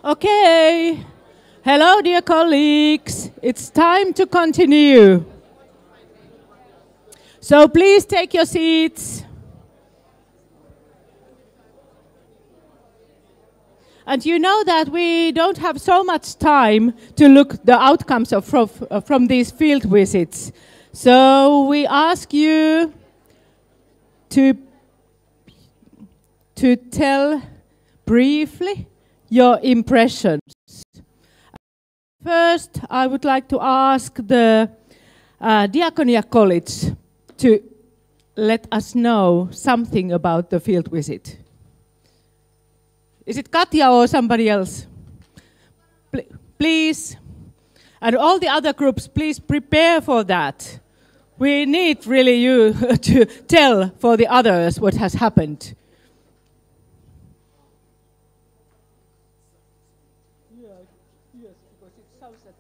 Okay. Hello, dear colleagues. It's time to continue. So please take your seats. And you know that we don't have so much time to look the outcomes from these field visits. So we ask you to tell briefly your impressions. First, I would like to ask the Diakonia College to let us know something about the field visit. Is it Katja or somebody else? Please. And all the other groups, please prepare for that. We need really you to tell for the others what has happened. Yes, because it sounds that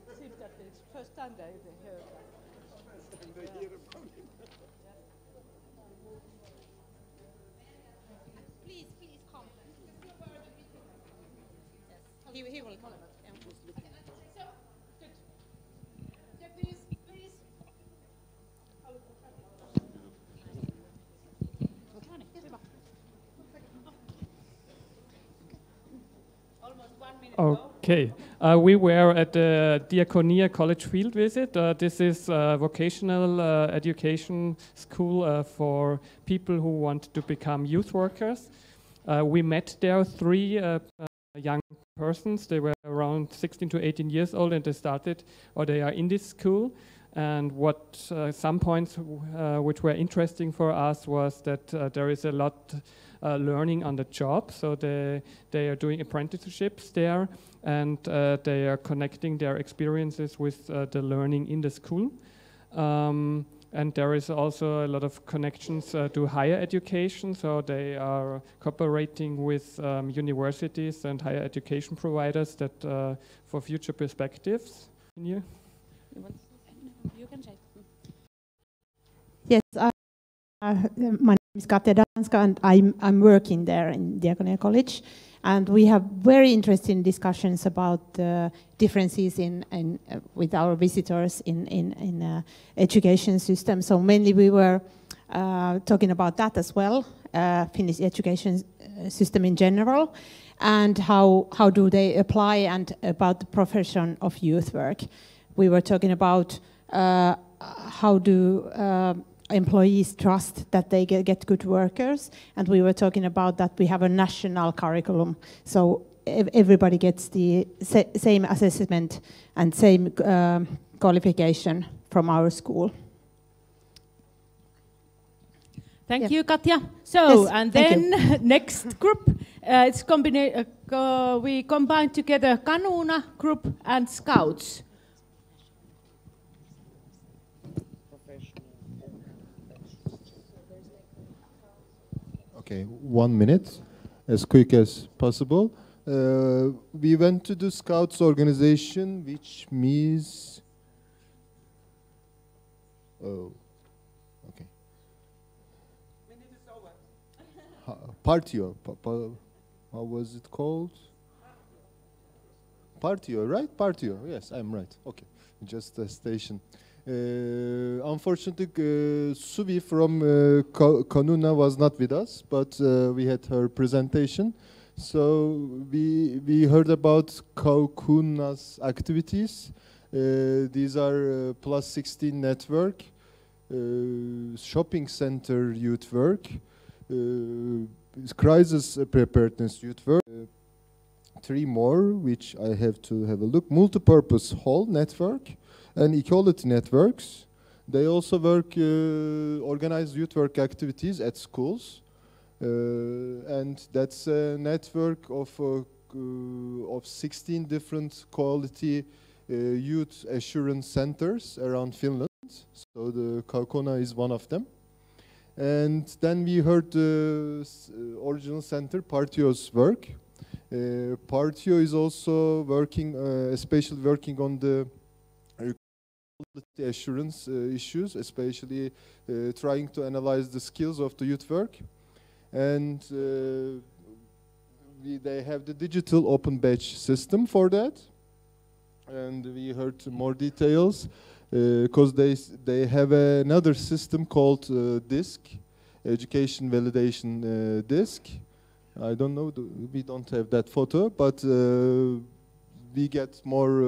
it seems that it's first time they hear that. Please come. He will come. So, good. Yeah, please. Almost 1 minute. Okay, we were at the Diakonia College field visit. This is a vocational education school for people who want to become youth workers. We met there 3 young persons. They were around 16 to 18 years old, and they are in this school. And some points which were interesting for us was that there is a lot learning on the job. So they are doing apprenticeships there, and they are connecting their experiences with the learning in the school. And there is also a lot of connections to higher education. So they are cooperating with universities and higher education providers that for future perspectives. You can say. Yes, my name is Katja Danska, and I'm working there in Diakonia College. And we have very interesting discussions about differences with our visitors in education system. So mainly we were talking about that as well, Finnish education system in general, and how do they apply, and about the profession of youth work. We were talking about how do employees trust that they get good workers, and we were talking about that we have a national curriculum, so everybody gets the same assessment and same qualification from our school. Thank you, Katja. So, Yes, and then next group, we combine together Kanuna group and Scouts. Okay, 1 minute, as quick as possible. We went to the Scouts organization, which means... Oh, okay. Minute is over. Partio. How was it called? Partio, right? Partio, yes, I'm right. Okay, just a station. Unfortunately, Suvi from Kanuna was not with us, but we had her presentation. So we heard about Kanuna's activities. These are plus 16 network, shopping center youth work, crisis preparedness youth work, 3 more, which I have to have a look, multipurpose hall network, and equality networks. They also work organized youth work activities at schools, and that's a network of 16 different quality youth assurance centers around Finland. So the Kaukona is one of them. And then we heard the original center, Partio's work. Partio is also working, especially working on the quality assurance issues, especially trying to analyze the skills of the youth work. And they have the digital open batch system for that, and we heard more details because they have another system called DISC, Education Validation DISC. I don't know, we don't have that photo, but we get more,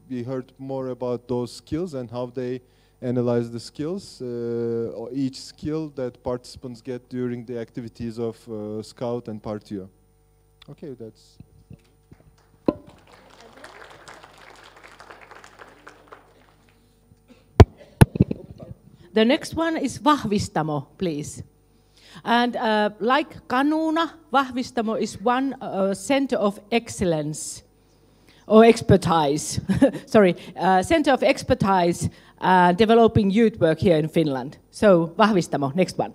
we heard more about those skills and how they analyze the skills, or each skill that participants get during the activities of Scout and Partio. Okay, that's... The next one is Vahvistamo, please. And like Kanuna, Vahvistamo is one center of excellence, or expertise, sorry, center of expertise developing youth work here in Finland. So Vahvistamo, next one.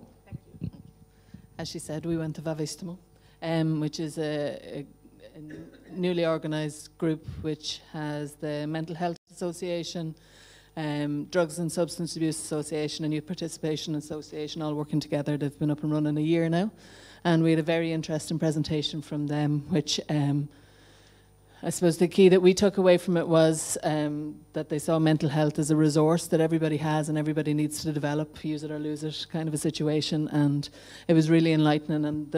As she said, we went to Vahvistamo, which is a newly organised group which has the Mental Health Association, Drugs and Substance Abuse Association and Youth Participation Association all working together. They've been up and running a year now, and we had a very interesting presentation from them, which I suppose the key that we took away from it was that they saw mental health as a resource that everybody has and everybody needs to develop, use it or lose it kind of a situation, and it was really enlightening. And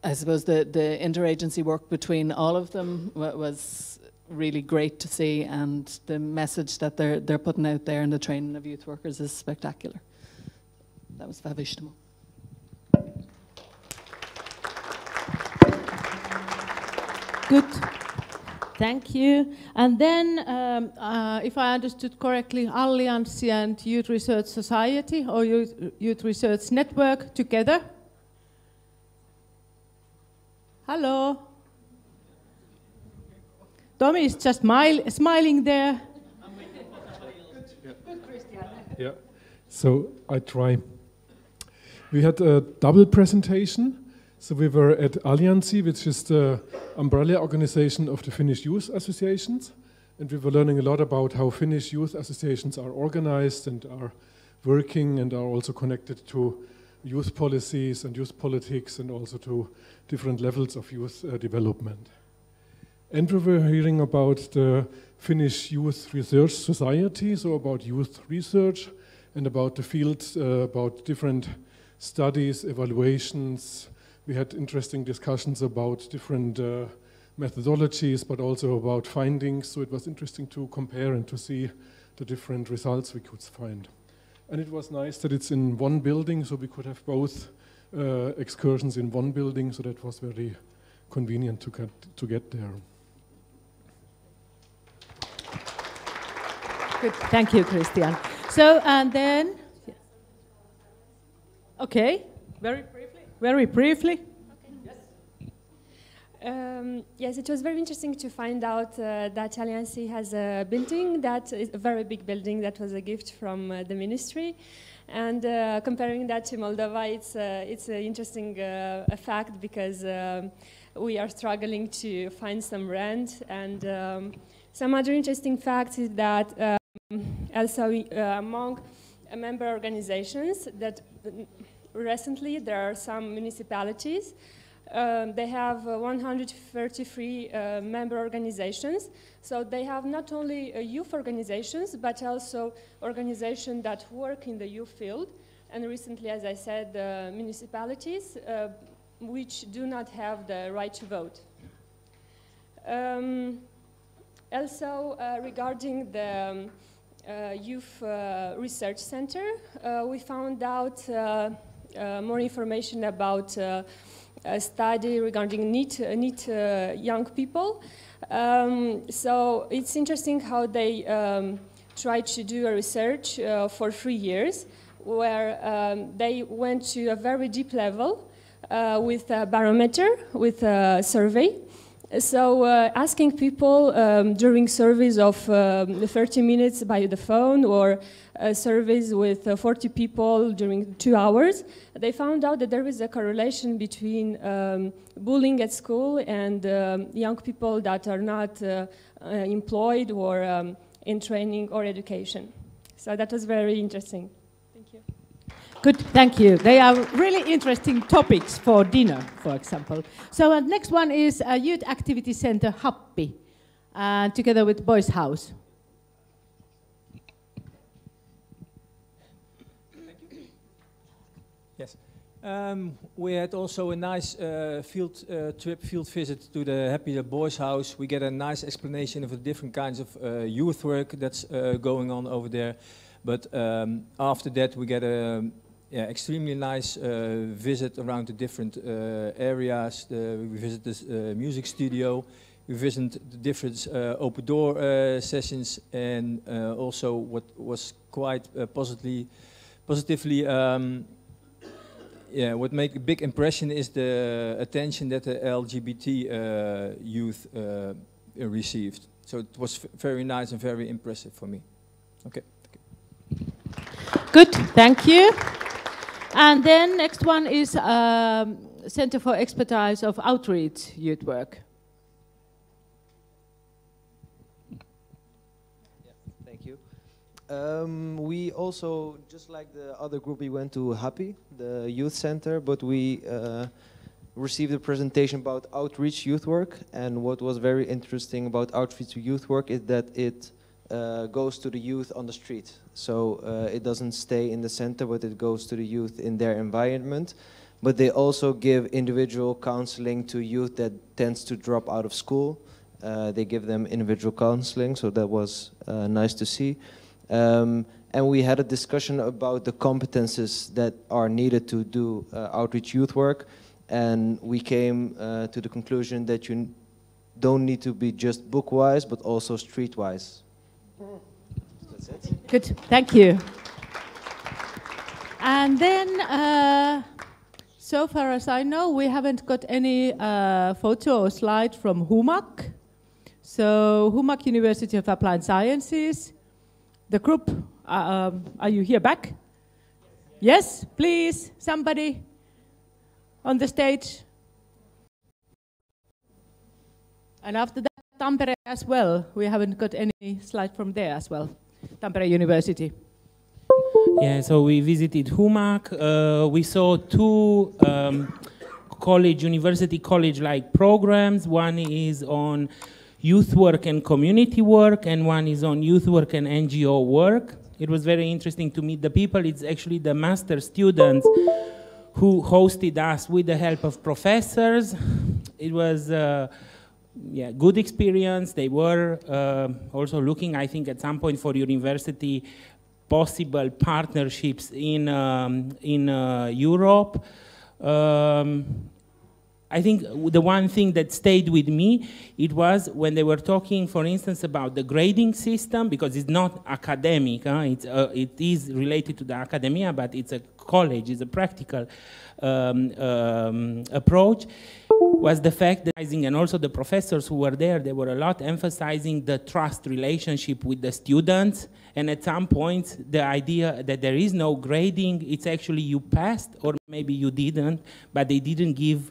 I suppose the interagency work between all of them was really great to see, and the message that they're putting out there in the training of youth workers is spectacular. That was Vahvistamo. Good, thank you. And then, if I understood correctly, Allianssi and Youth Research Society or Youth Research Network together. Hello. Tommy is just smiling there. Yeah, so I try. We had a double presentation. So we were at Allianssi, which is the umbrella organization of the Finnish Youth Associations. And we were learning a lot about how Finnish youth associations are organized and are working and are also connected to youth policies and youth politics and also to different levels of youth development. And we were hearing about the Finnish Youth Research Society, so about youth research and about the fields, about different studies, evaluations. We had interesting discussions about different methodologies, but also about findings. So it was interesting to compare and to see the different results we could find. And it was nice that it's in one building, so we could have both excursions in one building, so that was very convenient to get there. Good, thank you, Christian. So, and then, okay, very briefly. Yes, it was very interesting to find out that Allianssi has a building that is a very big building that was a gift from the ministry. And comparing that to Moldova, it's an interesting fact because we are struggling to find some rent. And some other interesting facts is that also among member organizations that recently there are some municipalities. They have 133 member organizations. So they have not only youth organizations, but also organizations that work in the youth field. And recently, as I said, municipalities which do not have the right to vote. Also, regarding the Youth Research Center, we found out more information about a study regarding NEET young people. So it's interesting how they tried to do a research for 3 years, where they went to a very deep level with a barometer, with a survey. So asking people during surveys of 30 minutes by the phone or surveys with 40 people during 2 hours, they found out that there is a correlation between bullying at school and young people that are not employed or in training or education. So that was very interesting. Thank you. Good, thank you. They are really interesting topics for dinner, for example. So next one is Youth Activity Center Happi, together with Boys House. Yes. We had also a nice field visit to the Happy Boys House. We get a nice explanation of the different kinds of youth work that's going on over there. But after that, we get a extremely nice visit around the different areas. We visit this music studio. We visit the different open door sessions, and also what was quite positively. What made a big impression is the attention that the LGBT youth received. So it was very nice and very impressive for me. Okay. Good, thank you. And then next one is Center for Expertise of Outreach Youth Work. Thank you. We also, just like the other group, we went to Happy, the youth center, but we received a presentation about outreach youth work. And what was very interesting about outreach youth work is that it goes to the youth on the street. So it doesn't stay in the center, but it goes to the youth in their environment. But they also give individual counseling to youth that tends to drop out of school. They give them individual counseling, so that was nice to see. And we had a discussion about the competences that are needed to do outreach youth work. And we came to the conclusion that you don't need to be just book-wise, but also street-wise. That's it. Good, thank you. And then, so far as I know, we haven't got any photo or slide from HUMAC. So, HUMAC, University of Applied Sciences. The group, are you here back? Yes, please, somebody on the stage. And after that, Tampere as well. We haven't got any slide from there as well. Tampere University. Yeah, so we visited HUMAC. We saw two university college-like programs. One is on youth work and community work, and one is on youth work and NGO work. It was very interesting to meet the people. It's actually the master students who hosted us with the help of professors. It was good experience. They were also looking, I think, at some point for university possible partnerships in Europe. I think the one thing that stayed with me, it was when they were talking, for instance, about the grading system, because it's not academic, it is related to the academia, but it's a college, it's a practical approach, was the fact that, and also the professors who were there, they were a lot emphasizing the trust relationship with the students, and at some point, the idea that there is no grading, it's actually you passed, or maybe you didn't, but they didn't give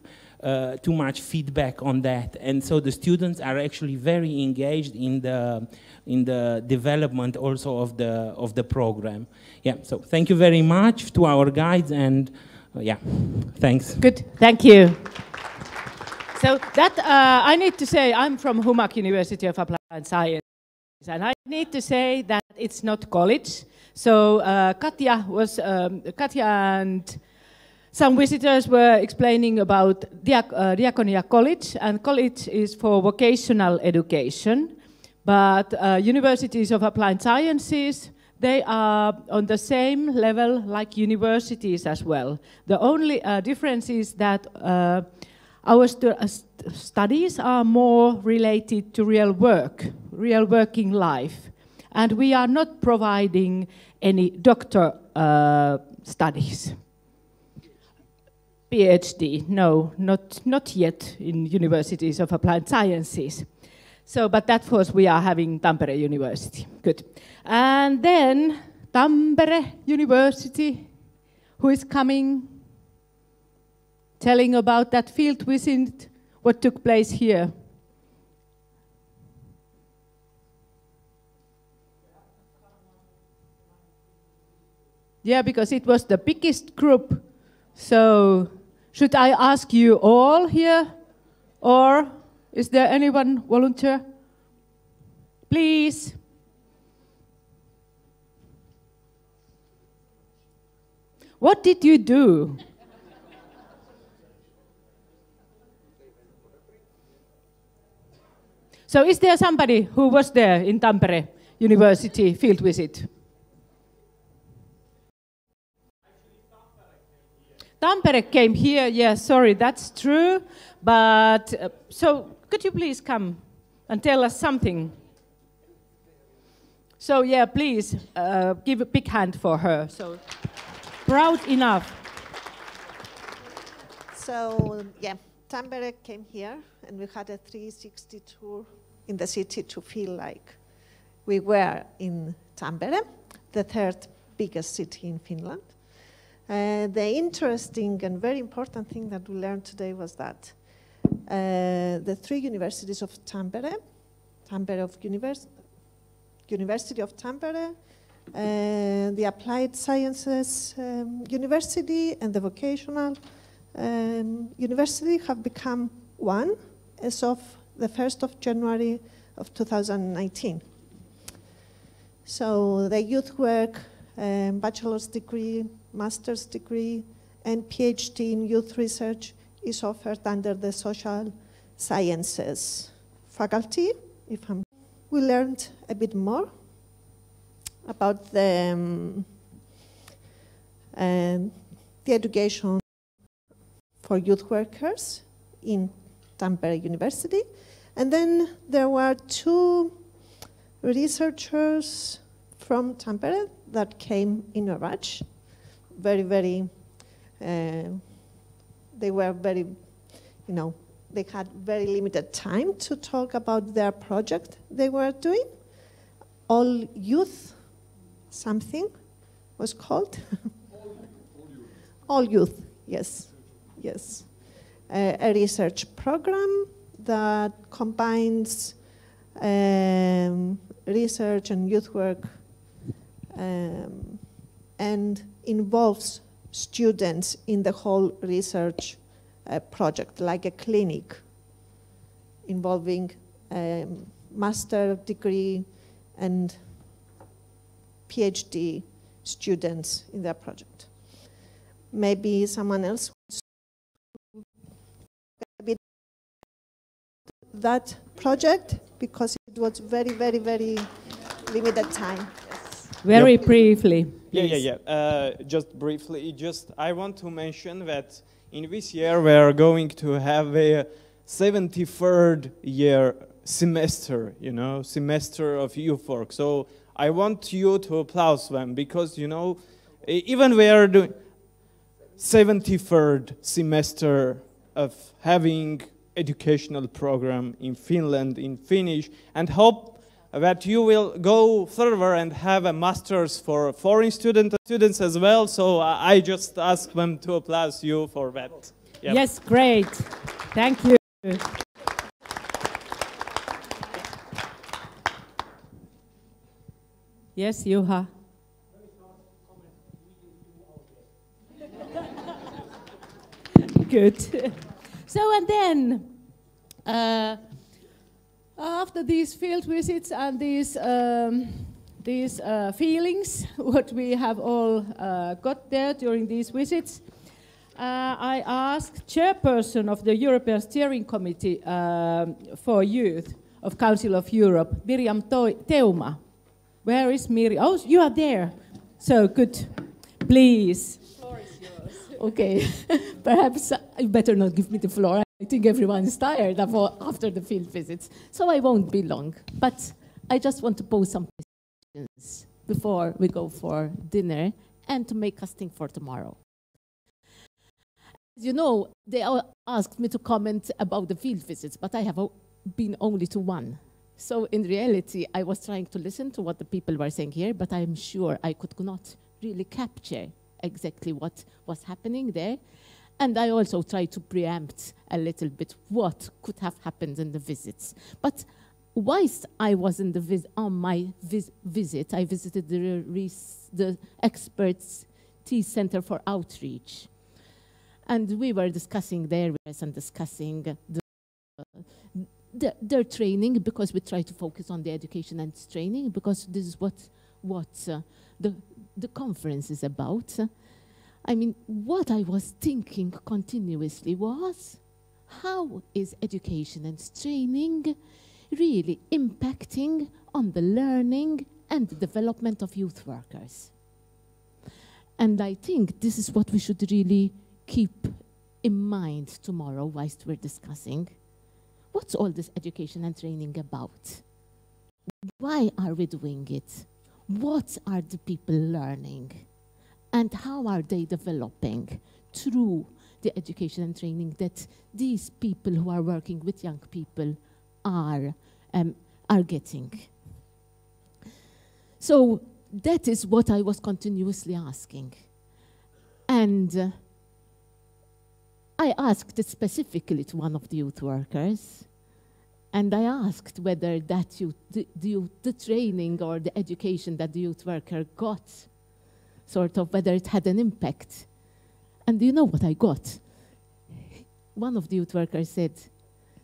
too much feedback on that, and so the students are actually very engaged in the development also of the program. Yeah, so thank you very much to our guides, and yeah, thanks. Good, thank you. So that I need to say, I'm from HUMAC, University of Applied Science, and I need to say that it's not college. So Katja and some visitors were explaining about Diakonia College, and college is for vocational education. But universities of applied sciences, they are on the same level like universities as well. The only difference is that our studies are more related to real work, real working life. And we are not providing any doctor studies. PhD, no, not yet in universities of applied sciences. So, but that was we are having Tampere University. Good. And then Tampere University, who is coming, telling about that field visit, what took place here. Yeah, because it was the biggest group. So should I ask you all here? Or is there anyone volunteer? Please. What did you do? So is there somebody who was there in Tampere University field visit? Tampere came here, yes, sorry, that's true. But, so could you please come and tell us something? So yeah, please give a big hand for her. So proud enough. So yeah, Tampere came here and we had a 360 tour in the city to feel like we were in Tampere, the third biggest city in Finland. The interesting and very important thing that we learned today was that the three universities of Tampere, University of Tampere, the Applied Sciences University and the Vocational University have become one as of the 1st of January of 2019. So the youth work, bachelor's degree, master's degree, and PhD in youth research is offered under the social sciences faculty. We learned a bit more about the education for youth workers in Tampere University. And then there were two researchers from Tampere that came in a rush. They were very, they had very limited time to talk about their project they were doing. All Youth, something was called. All Youth, yes, yes. A research program that combines research and youth work and involves students in the whole research project, like a clinic involving master degree and PhD students in their project. Maybe someone else wants to that project, because it was very, very, very limited time. Yes. Very briefly. Just briefly, I want to mention that in this year we are going to have a 73rd year semester, semester of youth work. So I want you to applaud them, because, even we are doing 73rd semester of having educational program in Finland, in Finnish, and hope that you will go further and have a master's for foreign students as well. So I just ask them to applaud you for that. Yep. Yes, great. Thank you. Yes, Juha. Good. So, and then, after these field visits and these feelings, what we have all got there during these visits, I asked chairperson of the European Steering Committee for Youth of Council of Europe, Miriam Teuma. Where is Miriam? Oh, you are there. So good. Please. The floor is yours. Okay. Perhaps you better not give me the floor. I think everyone is tired after the field visits, so I won't be long. But I just want to pose some questions before we go for dinner and to make us think for tomorrow. As you know, they all asked me to comment about the field visits, but I have been only to one. So in reality, I was trying to listen to what the people were saying here, but I'm sure I could not really capture exactly what was happening there. And I also tried to preempt a little bit what could have happened in the visits. But whilst I was on my visit, I visited the experts Center for Outreach. And we were discussing their areas and discussing their training, because we try to focus on the education and training, because this is what the conference is about. I mean, what I was thinking continuously was, how is education and training really impacting on the learning and the development of youth workers? And I think this is what we should really keep in mind tomorrow whilst we're discussing. What's all this education and training about? Why are we doing it? What are the people learning? And how are they developing through the education and training that these people who are working with young people are getting? So that is what I was continuously asking. And I asked it specifically to one of the youth workers, and I asked whether that the training or the education that the youth worker got, sort of whether it had an impact. And do you know what I got? One of the youth workers said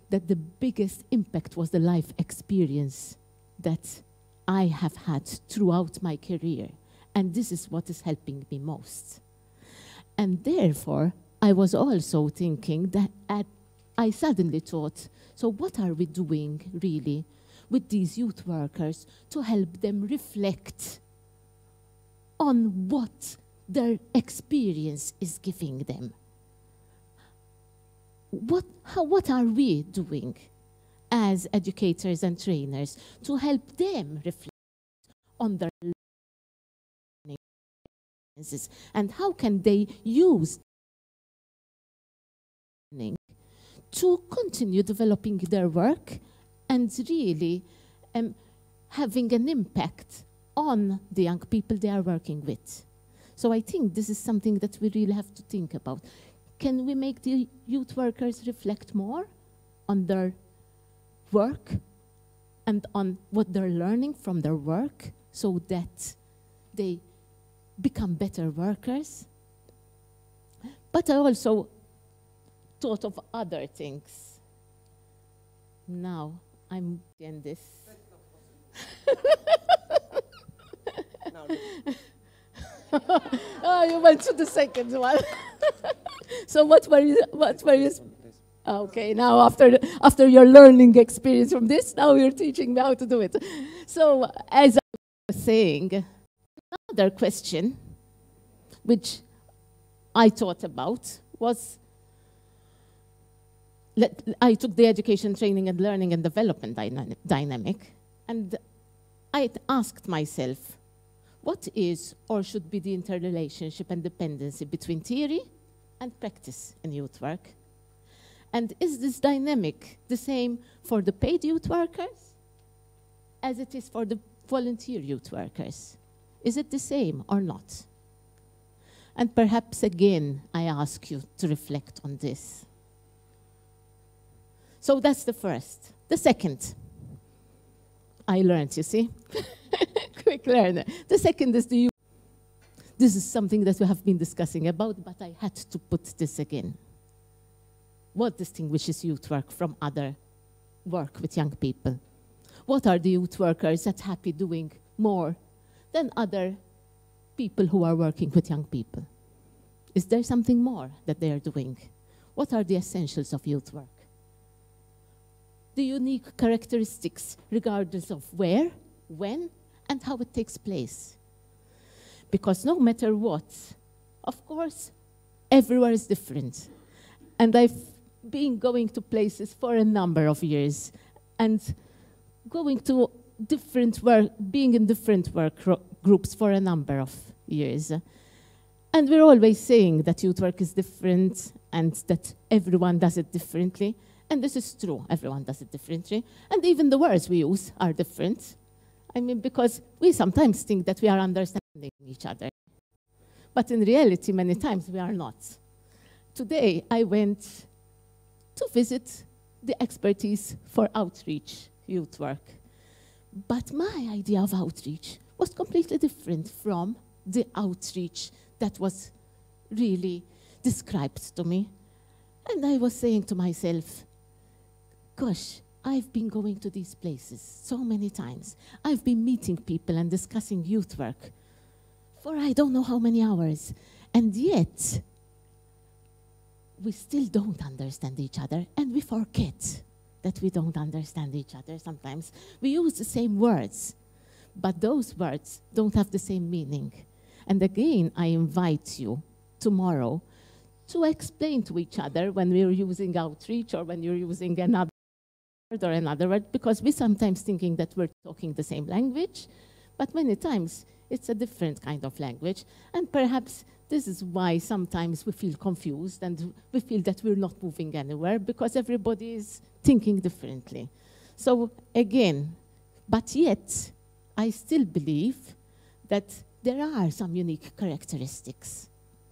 that the biggest impact was the life experience that I have had throughout my career. And this is what is helping me most. And therefore, I was also thinking that I suddenly thought, so what are we doing really with these youth workers to help them reflect on what their experience is giving them? What are we doing as educators and trainers to help them reflect on their learning experiences, and how can they use learning to continue developing their work and really having an impact on the young people they are working with? So I think this is something that we really have to think about. Can we make the youth workers reflect more on their work and on what they're learning from their work so that they become better workers? But I also thought of other things. Now I'm in this. Oh, you went to the second one. So what were you? Okay, now after your learning experience from this, now you're teaching me how to do it. So as I was saying, another question which I thought about was, I took the education, training, and learning and development dynamic, and I asked myself, what is or should be the interrelationship and dependency between theory and practice in youth work? And is this dynamic the same for the paid youth workers as it is for the volunteer youth workers? Is it the same or not? And perhaps again, I ask you to reflect on this. So that's the first. The second, I learned, you see? Quick learner. The second is the youth. This is something that we have been discussing about, but I had to put this again. What distinguishes youth work from other work with young people? What are the youth workers that happy doing more than other people who are working with young people? Is there something more that they are doing? What are the essentials of youth work? The unique characteristics regardless of where, when, and how it takes place. Because no matter what, of course, everywhere is different. And I've been going to places for a number of years and going to different work, being in different work groups for a number of years. And we're always saying that youth work is different and that everyone does it differently. And this is true, everyone does it differently. And even the words we use are different. I mean, because we sometimes think that we are understanding each other. But in reality, many times we are not. Today, I went to visit the expertise for outreach youth work. But my idea of outreach was completely different from the outreach that was really described to me. And I was saying to myself, gosh, I've been going to these places so many times. I've been meeting people and discussing youth work for I don't know how many hours. And yet, we still don't understand each other, and we forget that we don't understand each other sometimes. We use the same words, but those words don't have the same meaning. And again, I invite you tomorrow to explain to each other when we're using outreach or when you're using another word or another word, because we're sometimes thinking that we're talking the same language, but many times it's a different kind of language. And perhaps this is why sometimes we feel confused and we feel that we're not moving anywhere, because everybody is thinking differently. So again, but yet, I still believe that there are some unique characteristics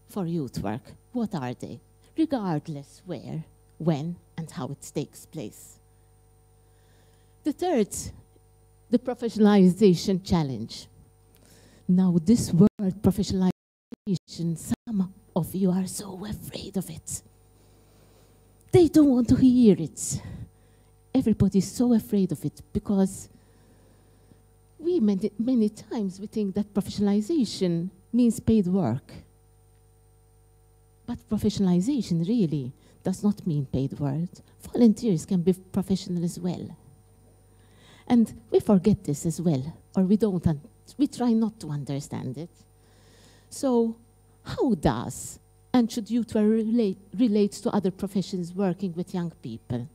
for youth work. What are they? Regardless where, when, and how it takes place. The third, the professionalization challenge. Now, this word, professionalization, some of you are so afraid of it. They don't want to hear it. Everybody's so afraid of it because many times we think that professionalization means paid work. But professionalization really does not mean paid work. Volunteers can be professional as well. And we forget this as well, or we try not to understand it. So how does and should youth work relate to other professions working with young people?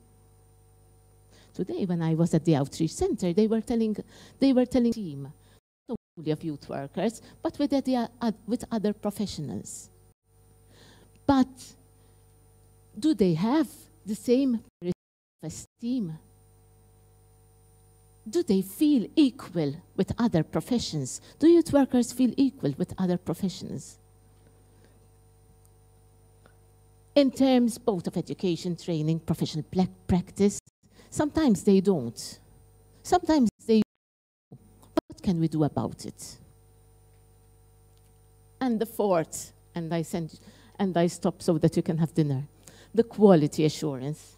Today, when I was at the outreach center, they were telling team, not only of youth workers, but with other professionals. But do they have the same esteem? Do they feel equal with other professions? Do youth workers feel equal with other professions? In terms both of education, training, professional practice, sometimes they don't. Sometimes they do. What can we do about it? And the fourth, and I stop so that you can have dinner, the quality assurance.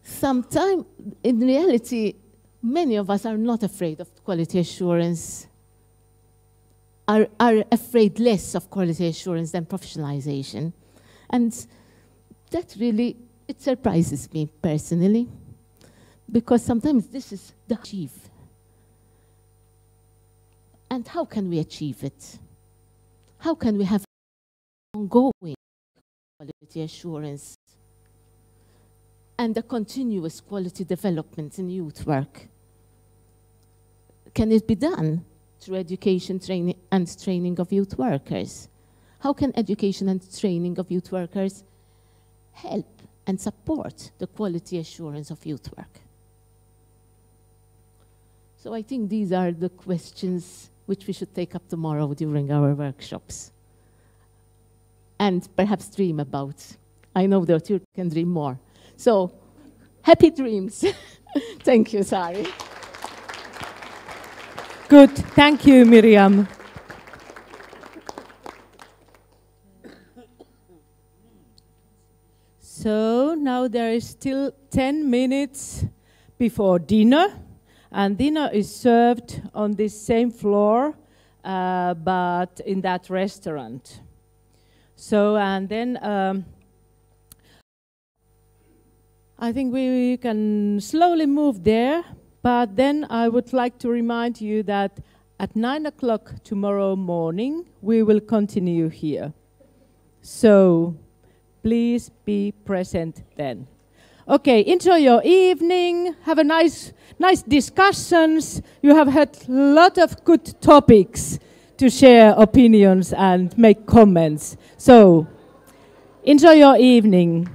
Sometimes, in reality, many of us are not afraid of quality assurance, are afraid less of quality assurance than professionalization. And that really, it surprises me personally, because sometimes this is the achieve. And how can we achieve it? How can we have ongoing quality assurance and a continuous quality development in youth work? Can it be done through education, training of youth workers? How can education and training of youth workers help and support the quality assurance of youth work? So I think these are the questions which we should take up tomorrow during our workshops. And perhaps dream about. I know that you can dream more. So, happy dreams. Thank you, Sari. Good. Thank you, Miriam. So now there is still 10 minutes before dinner, and dinner is served on this same floor, but in that restaurant. So, and then I think we can slowly move there, but then I would like to remind you that at 9 o'clock tomorrow morning, we will continue here. So, please be present then. Okay, enjoy your evening, have a nice discussions. You have had a lot of good topics to share opinions and make comments. So, enjoy your evening.